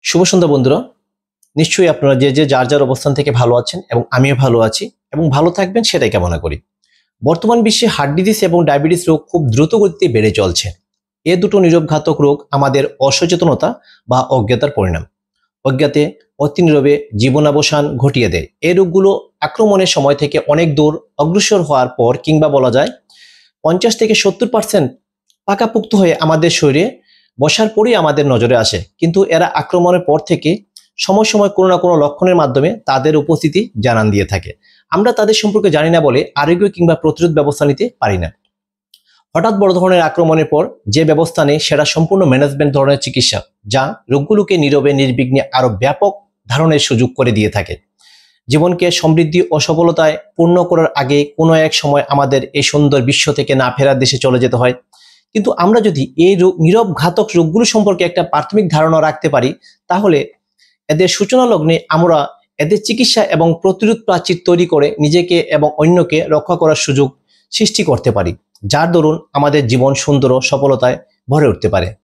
শুভ সন্ধ্যা বন্ধুরা। নিশ্চয়ই আপনারা যে যে যার যার অবস্থান থেকে ভালো আছেন এবং আমিও ভালো আছি এবং ভালো থাকবেন সেটাই কামনা করি। বর্তমান বিশ্বে হার্ট ডিজিজ এবং ডায়াবেটিস রোগ খুব দ্রুত গতিতে বেড়ে চলছে। এ দুটো নীরব ঘাতক রোগ আমাদের অসচেতনতা বা অজ্ঞতার পরিণাম। অজ্ঞাতে অতি নীরবে জীবনাবসান ঘটিয়ে দেয়। এই রোগগুলো আক্রমণের সময় থেকে অনেক দূর অগ্রসর হওয়ার পর কিংবা বলা যায় 50 থেকে 70% পাকাপোক্ত হয়ে আমাদের শরীরে বসার পরেই আমাদের নজরে আসে, কিন্তু এরা আক্রমণের পর থেকে সময় সময় কোনো না কোনো লক্ষণের মাধ্যমে তাদের উপস্থিতি জানান দিয়ে থাকে। আমরা তাদের সম্পর্কে জানি না বলে আরোগ্য কিংবা প্রতিরোধ ব্যবস্থা নিতে পারি না। হঠাৎ বড় ধরনের আক্রমণের পর যে ব্যবস্থা নেই সেটা সম্পূর্ণ ম্যানেজমেন্ট ধরনের চিকিৎসা, যা রোগগুলোকে নীরবে নির্বিঘ্নে আরো ব্যাপক ধারণের সুযোগ করে দিয়ে থাকে। জীবনকে সমৃদ্ধি ও সফলতায় পূর্ণ করার আগে কোনো এক সময় আমাদের এই সুন্দর বিশ্ব থেকে না ফেরার দেশে চলে যেতে হয়। কিন্তু আমরা যদি এই নীরব ঘাতক রোগগুলো সম্পর্কে একটা প্রাথমিক ধারণা রাখতে পারি, তাহলে এদের সূচনা লগ্নে আমরা এদের চিকিৎসা এবং প্রতিরোধ প্রাচীর তৈরি করে নিজেকে এবং অন্যকে রক্ষা করার সুযোগ সৃষ্টি করতে পারি, যার দরুন আমাদের জীবন সুন্দর ও সফলতায় ভরে উঠতে পারে।